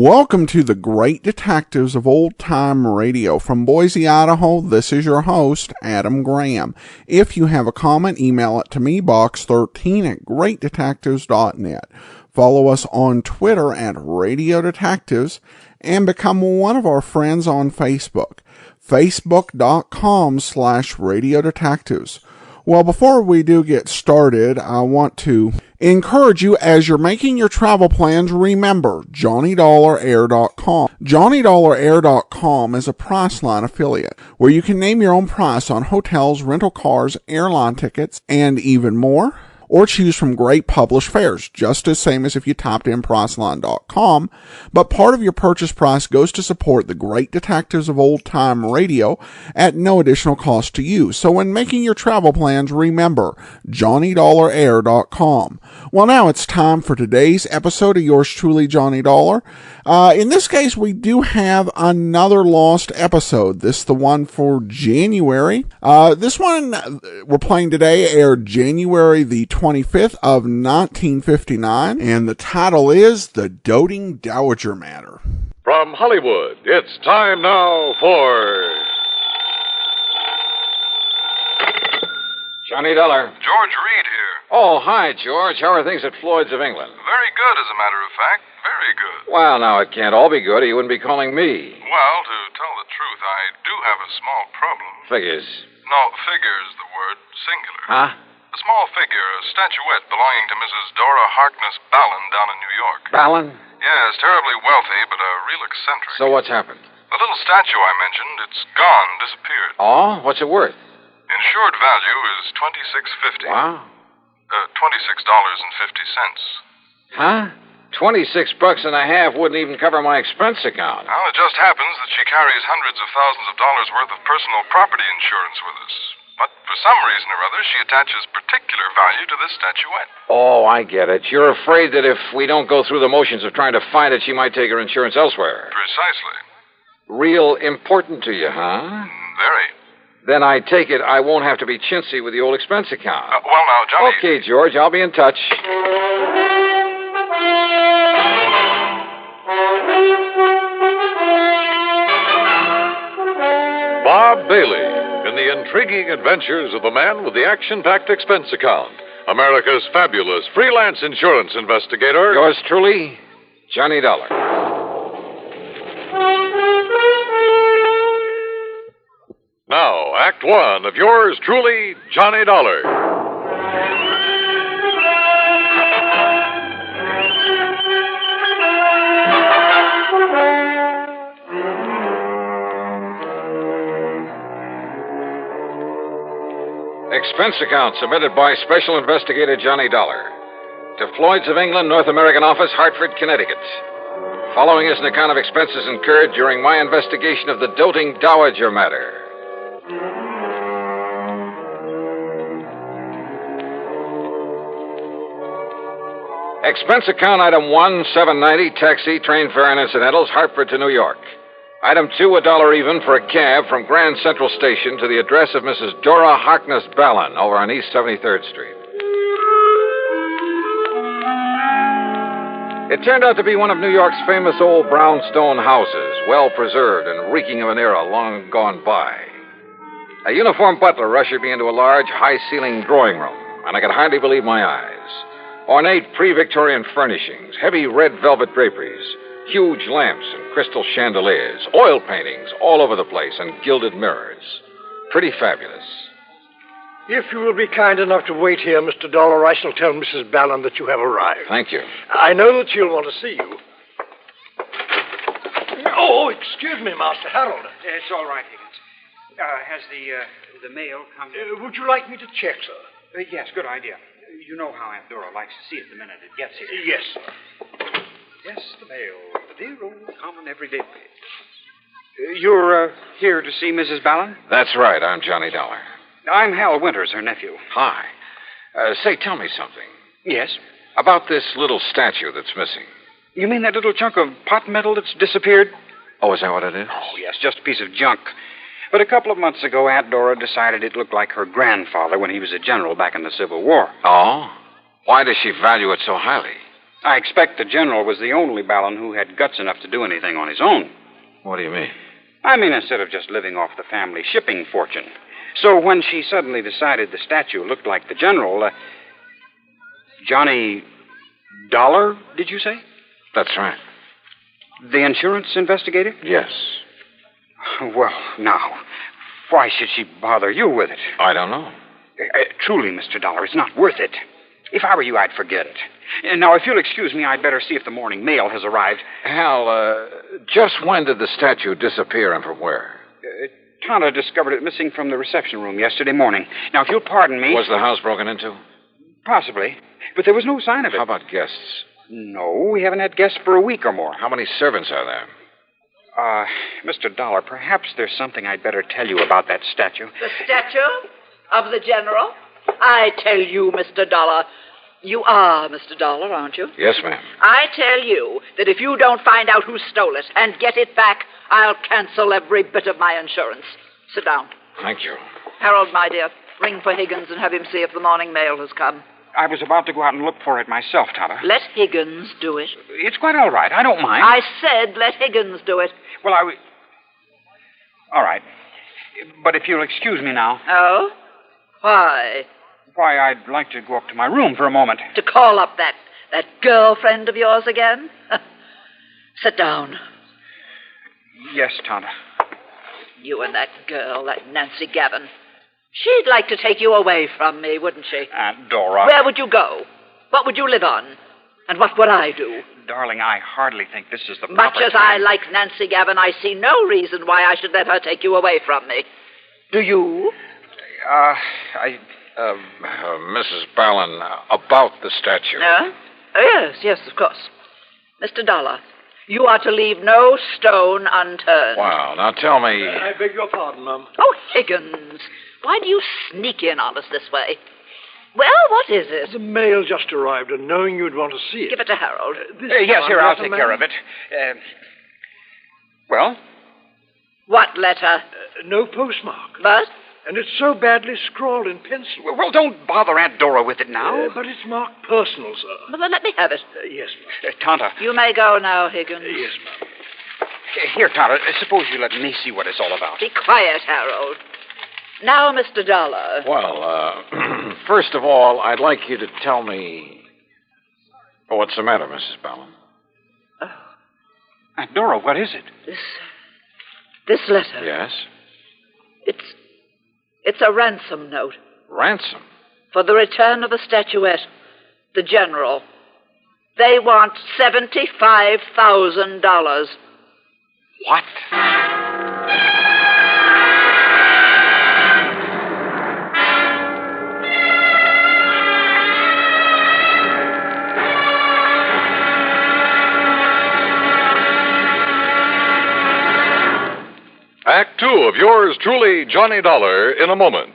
Welcome to the Great Detectives of Old Time Radio. From Boise, Idaho, this is your host, Adam Graham. If you have a comment, email it to me, box13@greatdetectives.net. Follow us on Twitter at Radio Detectives and become one of our friends on Facebook, facebook.com/Radio Detectives. Well, before we do get started, I want to encourage you, as you're making your travel plans, remember JohnnyDollarAir.com. JohnnyDollarAir.com is a Priceline affiliate where you can name your own price on hotels, rental cars, airline tickets, and even more. Or choose from great published fares, just as same as if you typed in Priceline.com, but part of your purchase price goes to support the Great Detectives of Old Time Radio at no additional cost to you. So when making your travel plans, remember JohnnyDollarAir.com. Well, now it's time for today's episode of yours truly, Johnny Dollar. In this case, we do have another lost episode. This is the one for January. This one we're playing today aired January the 25th of 1959, and the title is The Doting Dowager Matter. From Hollywood, it's time now for... Johnny Dollar. George Reed here. Oh, hi, George. How are things at Floyd's of England? Very good, as a matter of fact. Very good. Well, now, it can't all be good, or you wouldn't be calling me. Well, to tell the truth, I do have a small problem. Figures. No, figure's the word, singular. Huh? A small figure, a statuette belonging to Mrs. Dora Harkness Ballin down in New York. Ballin? Yes, terribly wealthy, but a real eccentric. So what's happened? The little statue I mentioned, it's gone, disappeared. Oh? What's it worth? Insured value is $26.50. Wow. $26.50. Huh? $26.50 wouldn't even cover my expense account. Well, it just happens that she carries hundreds of thousands of dollars worth of personal property insurance with us. But for some reason or other, she attaches particular value to this statuette. Oh, I get it. You're afraid that if we don't go through the motions of trying to find it, she might take her insurance elsewhere. Precisely. Real important to you, huh? Very. Then I take it I won't have to be chintzy with the old expense account. Well, now, Johnny... Okay, George, I'll be in touch. Bob Bailey in the intriguing adventures of the man with the action-packed expense account, America's fabulous freelance insurance investigator. Yours truly, Johnny Dollar. Now, Act One of yours truly, Johnny Dollar. Expense account submitted by Special Investigator Johnny Dollar to Floyd's of England, North American Office, Hartford, Connecticut. Following is an account of expenses incurred during my investigation of the Doting Dowager matter. Expense account item 1, $7.90, taxi, train fare and incidentals, Hartford to New York. Item 2, $1 even for a cab from Grand Central Station to the address of Mrs. Dora Harkness Ballin over on East 73rd Street. It turned out to be one of New York's famous old brownstone houses, well preserved and reeking of an era long gone by. A uniformed butler ushered me into a large, high-ceilinged drawing room, and I could hardly believe my eyes. Ornate pre-Victorian furnishings, heavy red velvet draperies, huge lamps and crystal chandeliers, oil paintings all over the place, and gilded mirrors. Pretty fabulous. If you will be kind enough to wait here, Mr. Dollar, I shall tell Mrs. Ballin that you have arrived. Thank you. I know that she'll want to see you. Oh, excuse me, Master Harold. It's all right, Higgins. Has the mail come? Would you like me to check, sir? Yes, good idea. You know how Aunt Dora likes to see it the minute it gets here. Yes. Yes, the mail. The dear old common everyday mail. You're here to see Mrs. Ballin? That's right. I'm Johnny Dollar. I'm Hal Winters, her nephew. Hi. Say, tell me something. Yes? About this little statue that's missing. You mean that little chunk of pot metal that's disappeared? Oh, is that what it is? Oh, yes, just a piece of junk. But a couple of months ago, Aunt Dora decided it looked like her grandfather when he was a general back in the Civil War. Oh? Why does she value it so highly? I expect the general was the only Ballon who had guts enough to do anything on his own. What do you mean? I mean, instead of just living off the family shipping fortune. So when she suddenly decided the statue looked like the general, Johnny Dollar, did you say? That's right. The insurance investigator? Yes. Well, now, why should she bother you with it? I don't know. Truly, Mr. Dollar, it's not worth it. If I were you, I'd forget it. Now, if you'll excuse me, I'd better see if the morning mail has arrived. Hal, just when did the statue disappear and from where? Tonto discovered it missing from the reception room yesterday morning. Now, if you'll pardon me... Was the house broken into? Possibly. But there was no sign of it. How about guests? No, we haven't had guests for a week or more. How many servants are there? Mr. Dollar, perhaps there's something I'd better tell you about that statue. The statue of the general? I tell you, Mr. Dollar. You are Mr. Dollar, aren't you? Yes, ma'am. I tell you that if you don't find out who stole it and get it back, I'll cancel every bit of my insurance. Sit down. Thank you. Harold, my dear, ring for Higgins and have him see if the morning mail has come. I was about to go out and look for it myself, Tonto. Let Higgins do it. It's quite all right. I don't mind. I said let Higgins do it. Well, all right. But if you'll excuse me now. Oh? Why? Why, I'd like to go up to my room for a moment. To call up that girlfriend of yours again? Sit down. Yes, Tonto. You and that girl, that Nancy Gavin. She'd like to take you away from me, wouldn't she? Aunt Dora. Where would you go? What would you live on? And what would I do? Darling, I hardly think this is the Much proper as time. I like Nancy Gavin, I see no reason why I should let her take you away from me. Do you? Mrs. Ballon, about the statue. Yes, of course. Mr. Dollar, you are to leave no stone unturned. Wow, now tell me... I beg your pardon, Mum. Oh, Higgins, why do you sneak in on us this way? Well, what is it? The mail just arrived, and knowing you'd want to see it. Give it to Harold. Yes, here, I'll take care of it. Well? What letter? No postmark. But? And it's so badly scrawled in pencil. Well, don't bother Aunt Dora with it now. But it's marked personal, sir. Well, then let me have it. Yes, ma'am. Tonto. You may go now, Higgins. Yes, ma'am. Here, Tonto, suppose you let me see what it's all about. Be quiet, Harold. Now, Mr. Dollar. Well, first of all, I'd like you to tell me... Oh, what's the matter, Mrs. Ballon? Aunt Dora, what is it? This letter. Yes? It's a ransom note. Ransom? For the return of the statuette. The general. They want $75,000. What? Act two of yours truly, Johnny Dollar, in a moment.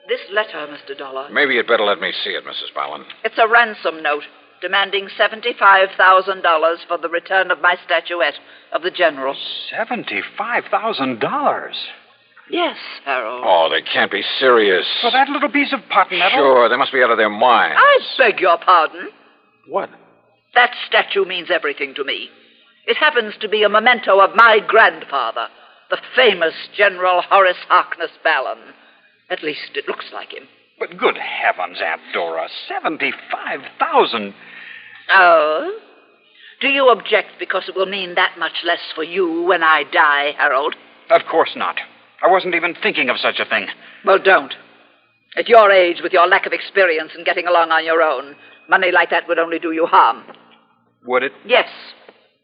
This letter, Mr. Dollar. Maybe you'd better let me see it, Mrs. Ballon. It's a ransom note demanding $75,000 for the return of my statuette of the general. $75,000? Yes, Harold. Oh, they can't be serious. For that little piece of pot metal? Sure, they must be out of their minds. I beg your pardon. What? That statue means everything to me. It happens to be a memento of my grandfather, the famous General Horace Harkness Ballon. At least it looks like him. But good heavens, Aunt Dora, $75,000. Oh? Do you object because it will mean that much less for you when I die, Harold? Of course not. I wasn't even thinking of such a thing. Well, don't. At your age, with your lack of experience and getting along on your own, money like that would only do you harm. Would it? Yes.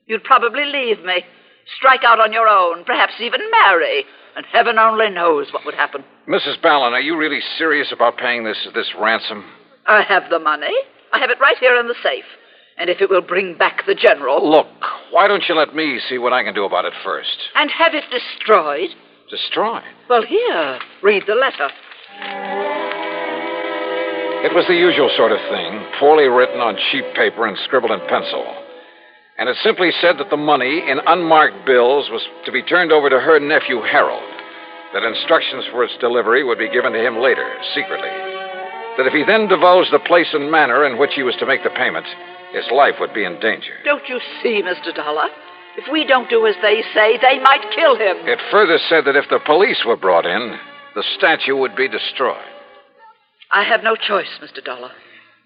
You'd probably leave me, strike out on your own, perhaps even marry, and heaven only knows what would happen. Mrs. Ballon, are you really serious about paying this ransom? I have the money. I have it right here in the safe. And if it will bring back the general... Look, why don't you let me see what I can do about it first? And have it destroyed? Destroy? Well, here, read the letter. It was the usual sort of thing, poorly written on cheap paper and scribbled in pencil. And it simply said that the money in unmarked bills was to be turned over to her nephew, Harold. That instructions for its delivery would be given to him later, secretly. That if he then divulged the place and manner in which he was to make the payment, his life would be in danger. Don't you see, Mr. Dollar? If we don't do as they say, they might kill him. It further said that if the police were brought in, the statue would be destroyed. I have no choice, Mr. Dollar.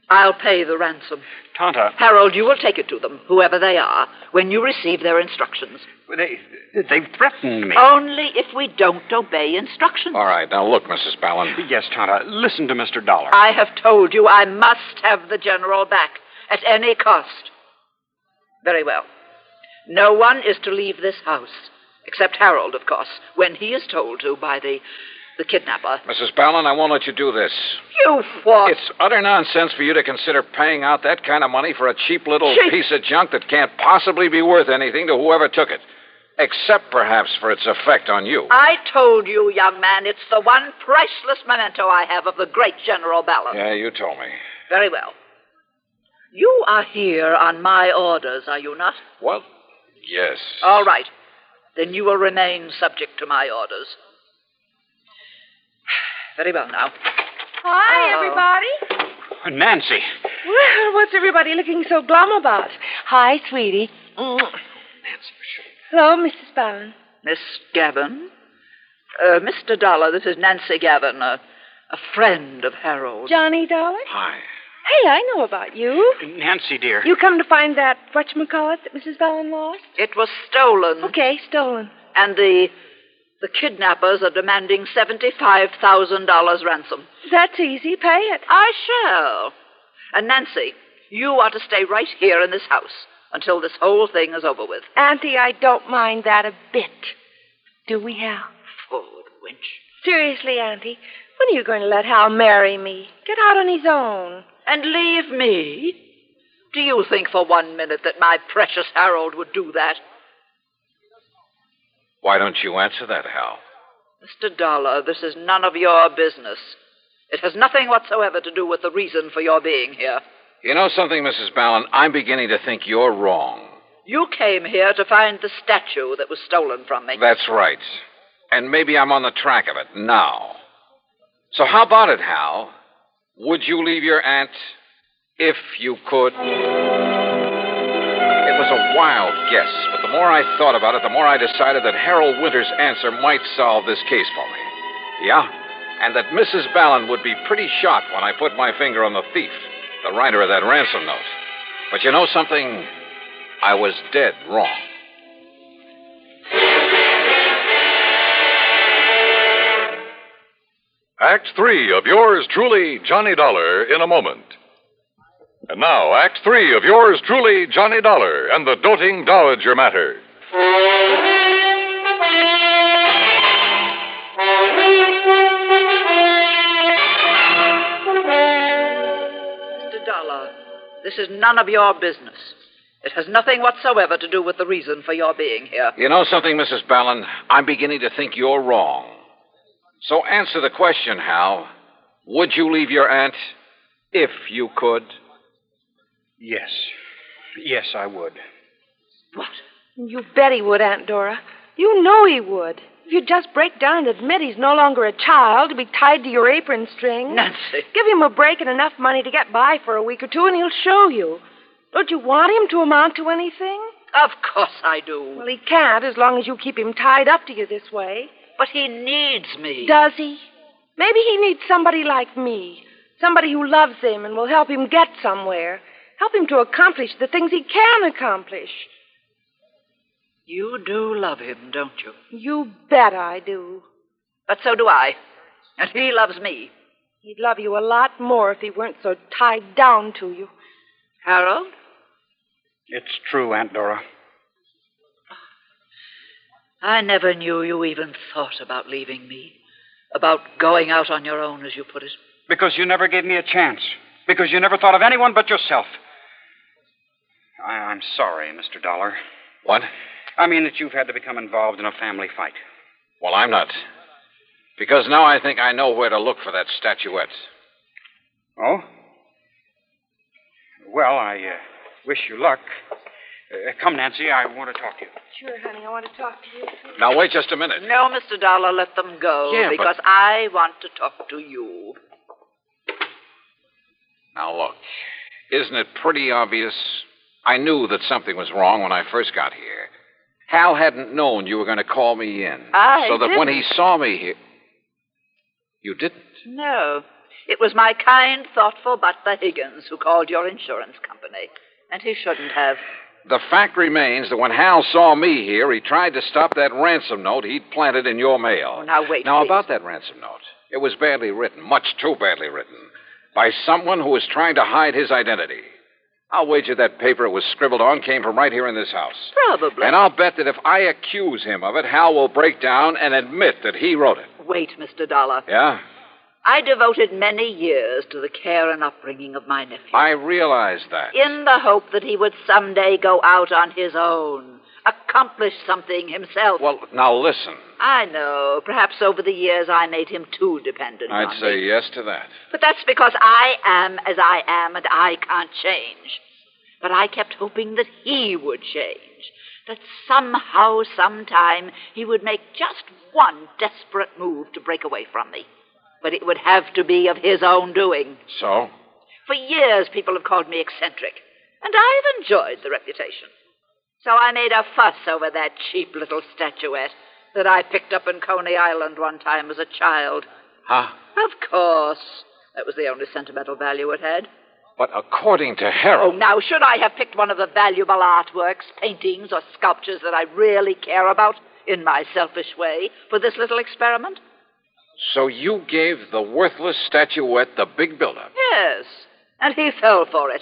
I'll pay the ransom. Tonto. Harold, you will take it to them, whoever they are, when you receive their instructions. They've threatened me. Only if we don't obey instructions. All right, now look, Mrs. Ballon. Yes, Tonto. Listen to Mr. Dollar. I have told you I must have the general back at any cost. Very well. No one is to leave this house, except Harold, of course, when he is told to by the kidnapper. Mrs. Ballon, I won't let you do this. You what? It's utter nonsense for you to consider paying out that kind of money for a cheap little Cheap? piece of junk that can't possibly be worth anything to whoever took it. Except, perhaps, for its effect on you. I told you, young man, it's the one priceless memento I have of the great General Ballon. Yeah, you told me. Very well. You are here on my orders, are you not? What? Yes. All right. Then you will remain subject to my orders. Very well now. Hi, everybody. Nancy. Well, what's everybody looking so glum about? Hi, sweetie. Nancy, for sure. Hello, Mrs. Ballon. Miss Gavin? Mr. Dollar, this is Nancy Gavin, a friend of Harold. Johnny Dollar? Hi. Hey, I know about you. Nancy, dear. You come to find that whatchamacallit that Mrs. Ballon lost? It was stolen. Okay, stolen. And the kidnappers are demanding $75,000 ransom. That's easy. Pay it. I shall. And Nancy, you are to stay right here in this house until this whole thing is over with. Auntie, I don't mind that a bit. Do we, Hal? Forward, wench. Seriously, Auntie, when are you going to let Hal marry me? Get out on his own. And leave me? Do you think for 1 minute that my precious Harold would do that? Why don't you answer that, Hal? Mr. Dollar, this is none of your business. It has nothing whatsoever to do with the reason for your being here. You know something, Mrs. Ballon? I'm beginning to think you're wrong. You came here to find the statue that was stolen from me. That's right. And maybe I'm on the track of it now. So how about it, Hal? Would you leave your aunt if you could? It was a wild guess, but the more I thought about it, the more I decided that Harold Winter's answer might solve this case for me. Yeah? And that Mrs. Ballon would be pretty shocked when I put my finger on the thief, the writer of that ransom note. But you know something? I was dead wrong. Act 3 of yours truly, Johnny Dollar, in a moment. And now, Act 3 of yours truly, Johnny Dollar, and the doting Dowager matter. Mr. Dollar, this is none of your business. It has nothing whatsoever to do with the reason for your being here. You know something, Mrs. Ballon? I'm beginning to think you're wrong. So answer the question, Hal. Would you leave your aunt if you could? Yes. Yes, I would. What? You bet he would, Aunt Dora. You know he would. If you'd just break down and admit he's no longer a child to be tied to your apron string. Nancy. Give him a break and enough money to get by for a week or two, and he'll show you. Don't you want him to amount to anything? Of course I do. Well, he can't as long as you keep him tied up to you this way. But he needs me. Does he? Maybe he needs somebody like me. Somebody who loves him and will help him get somewhere. Help him to accomplish the things he can accomplish. You do love him, don't you? You bet I do. But so do I. And he loves me. He'd love you a lot more if he weren't so tied down to you. Harold? It's true, Aunt Dora. I never knew you even thought about leaving me. About going out on your own, as you put it. Because you never gave me a chance. Because you never thought of anyone but yourself. I'm sorry, Mr. Dollar. What? I mean that you've had to become involved in a family fight. Well, I'm not. Because now I think I know where to look for that statuette. Oh? Well, I wish you luck. Come, Nancy, I want to talk to you. Sure, honey, I want to talk to you, too. Now, wait just a minute. No, Mr. Dollar, let them go. Yeah, but- because I want to talk to you. Now, look, isn't it pretty obvious? I knew that something was wrong when I first got here. Hal hadn't known you were going to call me in. So that when he saw me here... You didn't? No. It was my kind, thoughtful butler Higgins who called your insurance company. And he shouldn't have. The fact remains that when Hal saw me here, he tried to stop that ransom note he'd planted in your mail. Oh, now, wait, Now, please. about that ransom note. It was badly written, much too badly written, by someone who was trying to hide his identity. I'll wager that paper it was scribbled on came from right here in this house. Probably. And I'll bet that if I accuse him of it, Hal will break down and admit that he wrote it. Wait, Mr. Dollar. Yeah? I devoted many years to the care and upbringing of my nephew. I realize that. In the hope that he would someday go out on his own, accomplish something himself. Well, now listen. I know. Perhaps over the years I made him too dependent on I'd say me. yes to that. But that's because I am as I am and I can't change. But I kept hoping that he would change. That somehow, sometime, he would make just one desperate move to break away from me. But it would have to be of his own doing. So? For years, people have called me eccentric, and I've enjoyed the reputation. So I made a fuss over that cheap little statuette that I picked up in Coney Island one time as a child. Huh? Of course. That was the only sentimental value it had. But according to Oh, Harold... now, should I have picked one of the valuable artworks, paintings, or sculptures that I really care about, in my selfish way, for this little experiment? So you gave the worthless statuette the big build-up? Yes, and he fell for it.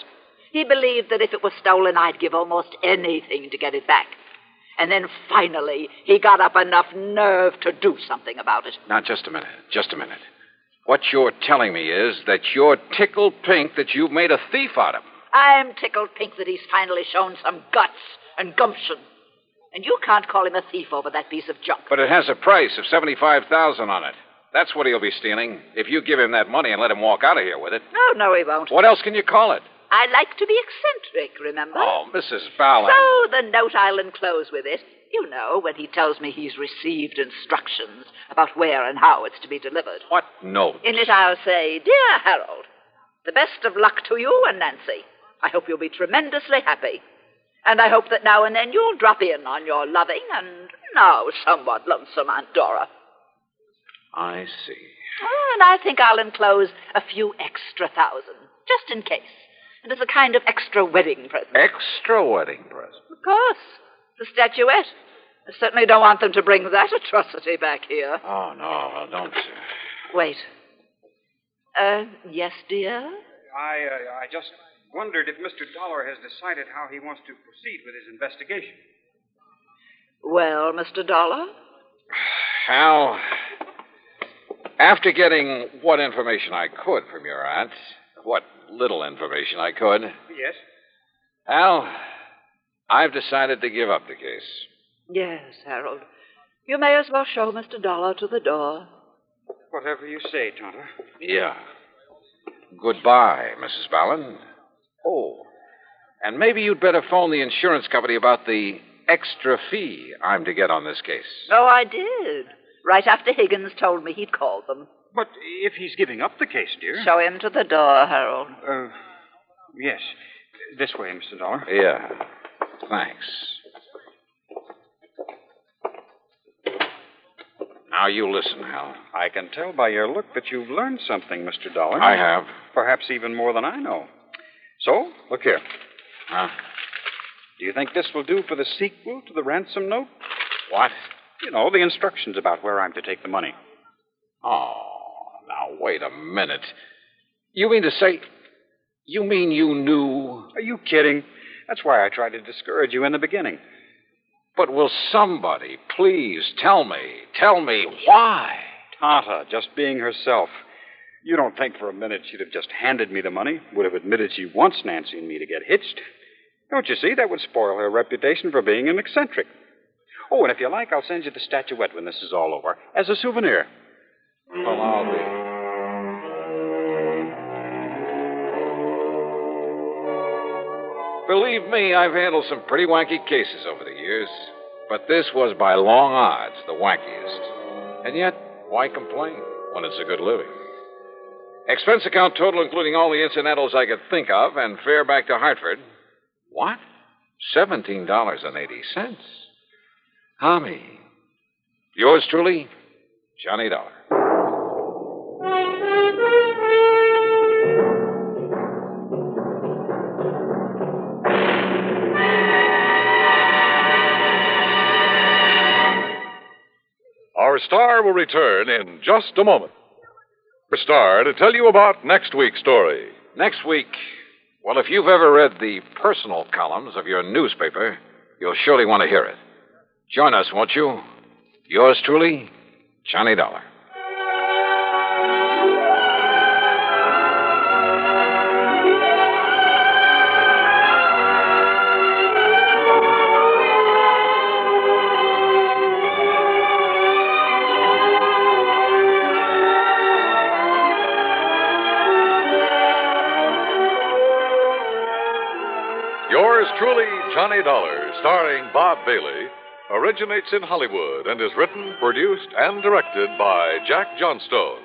He believed that if it was stolen, I'd give almost anything to get it back. And then finally, he got up enough nerve to do something about it. Now, just a minute. What you're telling me is that you're tickled pink that you've made a thief out of him. I'm tickled pink that he's finally shown some guts and gumption. And you can't call him a thief over that piece of junk. But it has a price of $75,000 on it. That's what he'll be stealing if you give him that money and let him walk out of here with it. No, he won't. What else can you call it? I like to be eccentric, remember? Oh, Mrs. Ballard. So the note I'll enclose with it, you know, when he tells me he's received instructions about where and how it's to be delivered. What note? In it I'll say, Dear Harold, the best of luck to you and Nancy. I hope you'll be tremendously happy. And I hope that now and then you'll drop in on your loving and now somewhat lonesome Aunt Dora. I see. Oh, and I think I'll enclose a few extra thousand, just in case. And as a kind of extra wedding present. Extra wedding present? Of course. The statuette. I certainly don't want them to bring that atrocity back here. Oh, no, well, don't. Wait. Yes, dear? I just wondered if Mr. Dollar has decided how he wants to proceed with his investigation. Well, Mr. Dollar? Hal, after getting what information I could from your aunt, what little information I could, Yes? Hal, I've decided to give up the case. Yes, Harold. You may as well show Mr. Dollar to the door. Whatever you say, Tonto. Yeah. Goodbye, Mrs. Ballard. Oh, and maybe you'd better phone the insurance company about the extra fee I'm to get on this case. Oh, I did. Right after Higgins told me he'd called them. But if he's giving up the case, dear. Show him to the door, Harold. Yes. This way, Mr. Dollar. Yeah. Thanks. Now you listen, Hal. I can tell by your look that you've learned something, Mr. Dollar. I have. Perhaps even more than I know. So, look here. Huh? Do you think this will do for the sequel to the ransom note? What? You know, the instructions about where I'm to take the money. Oh, now wait a minute. You mean to say... You mean you knew... Are you kidding? That's why I tried to discourage you in the beginning. But will somebody please tell me why? Tata, just being herself. You don't think for a minute she'd have just handed me the money, would have admitted she wants Nancy and me to get hitched. Don't you see? That would spoil her reputation for being an eccentric. Oh, and if you like, I'll send you the statuette when this is all over, as a souvenir. Well, I'll be... Believe me, I've handled some pretty wanky cases over the years, but this was by long odds the wankiest. And yet, why complain when it's a good living? Expense account total, including all the incidentals I could think of, and fare back to Hartford. What? $17.80. Tommy. Yours truly, Johnny Dollar. Our star will return in just a moment. Our star to tell you about next week's story. Next week, well, if you've ever read the personal columns of your newspaper, you'll surely want to hear it. Join us, won't you? Yours truly, Johnny Dollar. Yours truly, Johnny Dollar, starring Bob Bailey, originates in Hollywood and is written, produced, and directed by Jack Johnstone.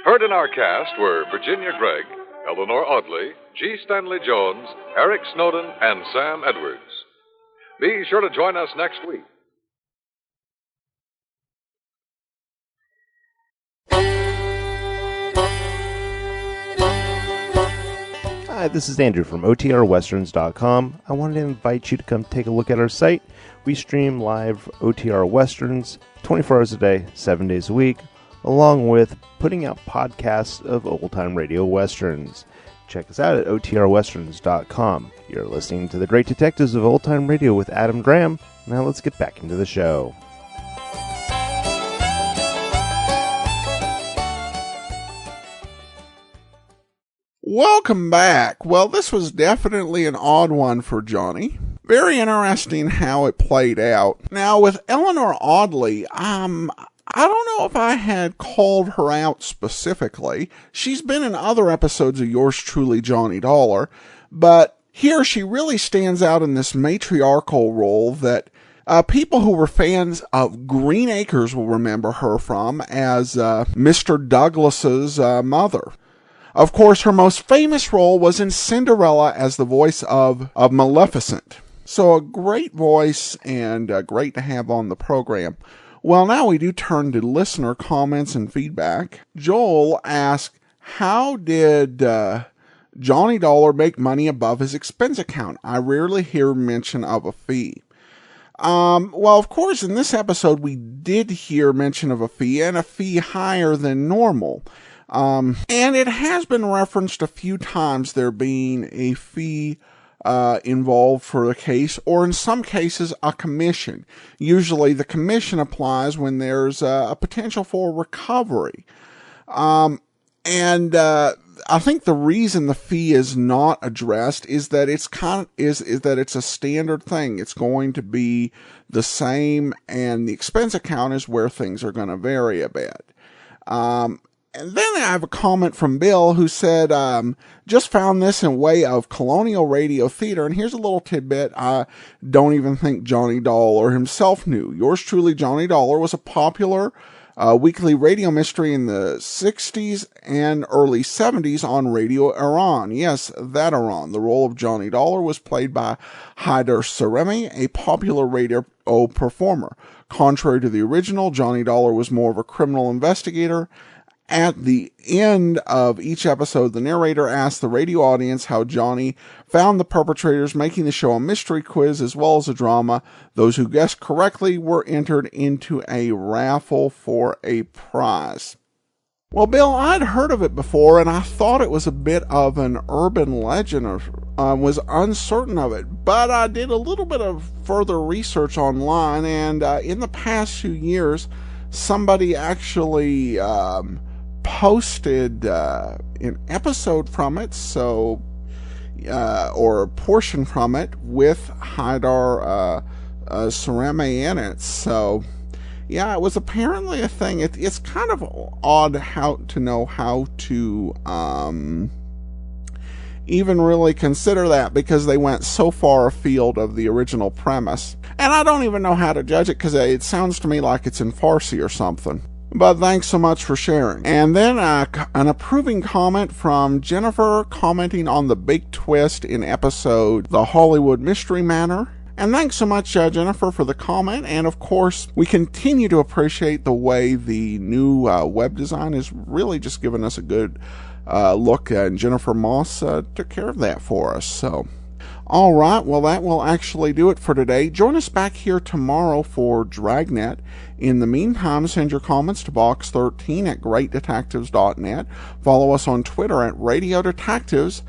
Heard in our cast were Virginia Gregg, Eleanor Audley, G. Stanley Jones, Eric Snowden, and Sam Edwards. Be sure to join us next week. Hi, this is Andrew from OTRWesterns.com. I wanted to invite you to come take a look at our site. We stream live OTR Westerns 24 hours a day, 7 days a week, along with putting out podcasts of old-time radio westerns. Check us out at OTRWesterns.com. You're listening to The Great Detectives of Old Time Radio with Adam Graham. Now let's get back into the show. Welcome back. Well, this was definitely an odd one for Johnny. Very interesting how it played out. Now, with Eleanor Audley, I don't know if I had called her out specifically. She's been in other episodes of Yours Truly, Johnny Dollar, but here she really stands out in this matriarchal role that people who were fans of Green Acres will remember her from as Mr. Douglas's mother. Of course, her most famous role was in Cinderella as the voice of Maleficent. So a great voice and great to have on the program. Well, now we do turn to listener comments and feedback. Joel asked, how did Johnny Dollar make money above his expense account? I rarely hear mention of a fee. Well, of course, in this episode, we did hear mention of a fee, and a fee higher than normal. And it has been referenced a few times there being a fee involved for a case, or in some cases, a commission. Usually the commission applies when there's a potential for recovery. I think the reason the fee is not addressed is that it's that it's a standard thing. It's going to be the same, and the expense account is where things are going to vary a bit. And then I have a comment from Bill who said, just found this in way of colonial radio theater. And here's a little tidbit I don't even think Johnny Dollar himself knew. Yours truly, Johnny Dollar, was a popular weekly radio mystery in the 60s and early 70s on Radio Iran. Yes, that Iran. The role of Johnny Dollar was played by Haider Saremi, a popular radio performer. Contrary to the original, Johnny Dollar was more of a criminal investigator. At the end of each episode, the narrator asked the radio audience how Johnny found the perpetrators, making the show a mystery quiz as well as a drama. Those who guessed correctly were entered into a raffle for a prize. Well, Bill, I'd heard of it before, and I thought it was a bit of an urban legend, or was uncertain of it. But I did a little bit of further research online, and in the past few years, somebody actually posted an episode from it, or a portion from it with Haider Saremi in it. So, yeah, it was apparently a thing. It's kind of odd how to even really consider that because they went so far afield of the original premise. And I don't even know how to judge it because it sounds to me like it's in Farsi or something. But thanks so much for sharing. And then an approving comment from Jennifer commenting on the big twist in episode The Hollywood Mystery Manor. And thanks so much, Jennifer, for the comment. And of course, we continue to appreciate the way the new web design is really just giving us a good look. And Jennifer Moss took care of that for us. So, all right, well, that will actually do it for today. Join us back here tomorrow for Dragnet. In the meantime, send your comments to box13 at greatdetectives.net. Follow us on Twitter at Radio Detectives.